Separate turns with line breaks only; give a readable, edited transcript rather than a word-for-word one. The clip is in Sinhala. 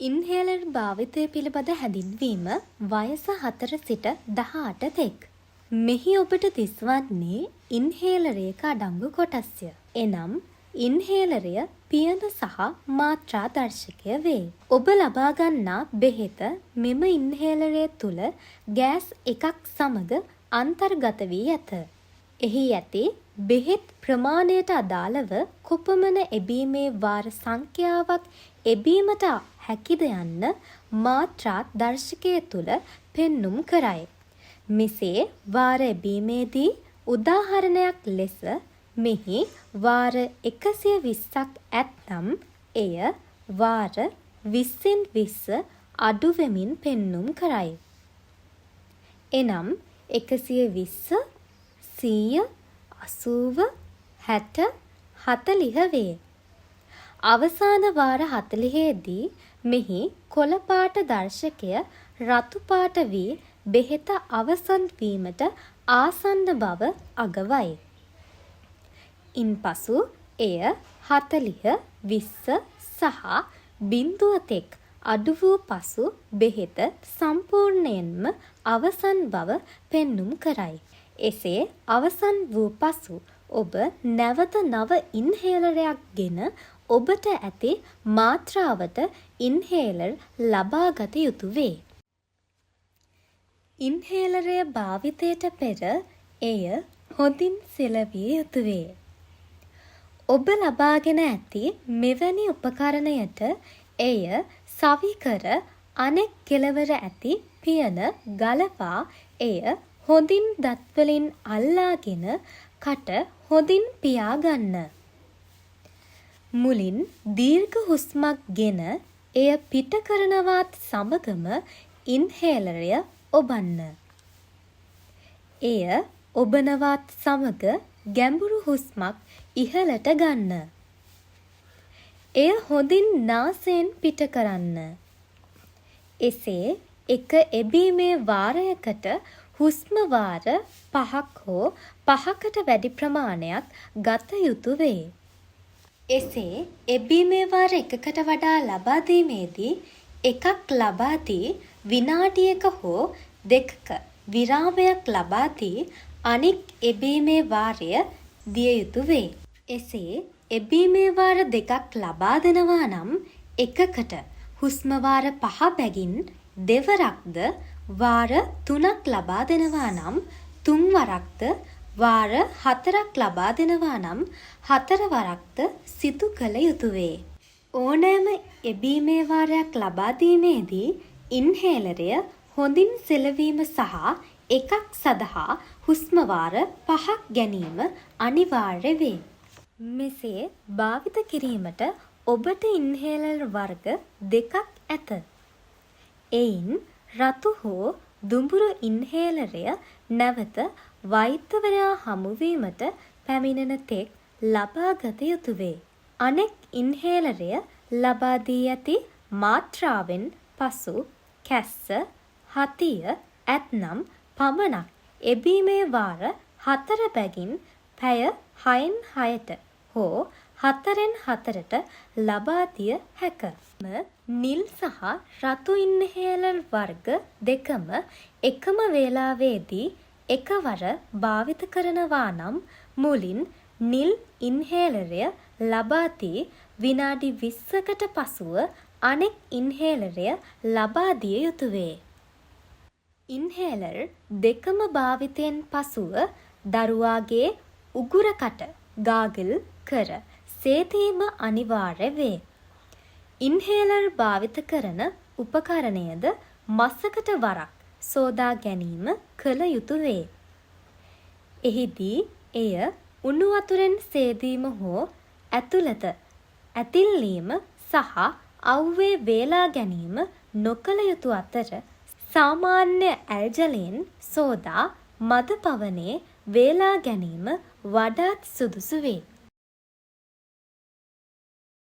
ඉන්හේලර් භාවිතය පිළිබඳ හැඳින්වීම වයස 4 සිට 18 තෙක්. මෙහි ඔබට දිස්වන්නේ ඉන්හේලරයක අඩංගු කොටස්ය. එනම් ඉන්හේලරය පියන සහ මාත්‍රා දර්ශකය වේ. ඔබ ලබා ගන්නා බෙහෙත මෙම ඉන්හේලරය තුළ ගෑස් එකක් සමග අන්තර්ගත වී ඇත. එහි ඇති බෙහෙත් ප්‍රමාණයට අදාළව කොපමණ එබීමේ වාර සංඛ්‍යාවක් එබීමට හැකිද යන්න මාත්‍රා දර්ශකය තුළ පෙන්눔 කරයි. මෙසේ වාර එබීමේදී උදාහරණයක් ලෙස මෙහි වාර 120ක් ඇත්නම් එය වාර 20න් 20 අඩු වෙමින් පෙන්눔 කරයි. එනම් 120 100 80 60 40 වේ. අවසාන වාර 40දී මෙහි කොළ පාට දර්ශකය රතු පාට වී බෙහෙත අවසන් වීමට ආසන්න බව අගවයි. ඉන්පසු එය 40 20 සහ බිඳුව තෙක් අඩු වූ පසු බෙහෙත සම්පූර්ණයෙන්ම අවසන් බව පෙන්눔 කරයි. එසේ අවසන් වූ පසු ඔබ නැවත නව ඉන්හේලරයක් ගෙන ඔබට ඇති මාත්‍රාවට ඉන්හේලර් ලබාගත යුතු වේ. ඉන්හේලරය භාවිතයට පෙර එය හොඳින් සෙලවිය යුතු වේ. ඔබ ලබාගෙන ඇති මෙවැනි උපකරණයට එය සවි කර අනෙක් කෙළවර ඇති පියන ගලවා එය හොඳින් දත්වලින් අල්ලාගෙන කට හොඳින් පියාගන්න. මුලින් දීර්ඝ හුස්මක් ගෙන එය පිට කරනවත් සමගම ඉන්හේලරය ඔබන්න. එය ඔබනවත් සමග ගැඹුරු හුස්මක් ඉහළට ගන්න. එය හොඳින් නාසයෙන් පිට කරන්න. එසේ එක එබීමේ වාරයකට හුස්ම වාර 5ක් හෝ 5කට වැඩි ප්‍රමාණයක් ගත යුතු වේ. එසේ එබීමේ වාර 1කට වඩා ලබා දීමේදී එකක් ලබා දී විනාඩියක හෝ 2ක විරාමයක් ලබා දී අනික් එබීමේ වාරය දිය යුතු වේ. එසේ එබීමේ වාර 2ක් ලබා දෙනවා නම් එකකට හුස්ම වාර 5 බැගින් දෙවරක්ද වාර 3ක් ලබා දෙනවා නම් 3 වරක්ද වාර 4ක් ලබා දෙනවා නම් 4 වරක්ද සිදු කළ යුතු වේ. ඕනෑම එබීමේ වාරයක් ලබා දීමේදී ඉන්හේලරය හොඳින් සෙලවීම සහ එකක් සඳහා හුස්ම වාර 5ක් ගැනීම අනිවාර්ය වේ. මෙසේ භාවිත කිරීමට ඔබට ඉන්හේලර් වර්ග දෙකක් ඇත. එයින් රතු හෝ දුඹුරු ඉන්හේලරය නැවත වෛද්‍යවරයා හමුවීමට පැමිණෙන තෙක් ලබාගත යුතු වේ. අනෙක් ඉන්හේලරය ලබා දී ඇති මාත්‍රාවෙන් පසු කැස්ස හතිය ඇත්නම් පමණක් එබීමේ වාර 4 බැගින් පැය 6න් 6ට හෝ 4න් 4ට ලබා දිය හැක. නිල් සහ රතු ඉන්හේලර් වර්ග දෙකම එකම වේලාවේදී එකවර භාවිත කරනවා නම් මුලින් නිල් ඉන්හේලරය ලබා දී විනාඩි 20කට පසුව අනෙක් ඉන්හේලරය ලබා දිය යුතු වේ. ඉන්හේලර් දෙකම භාවිතයෙන් පසුව දරුවාගේ උගුරකට ගාගල් කර සේදීම අනිවාර්ය වේ. ඉන්හේලර් භාවිත කරන උපකරණයද මාසකට වරක් සෝදා ගැනීම කළ යුතු වේ. එහිදී එය උණු වතුරෙන් සේදීම හෝ ඇතුළත ඇතිල්ලීම සහ අව්වේ වේලා ගැනීම නොකළ යුතු අතර සාමාන්‍ය ඇල්ජලයෙන් සෝදා මද පවනේ වේලා ගැනීම වඩාත් සුදුසු වේ.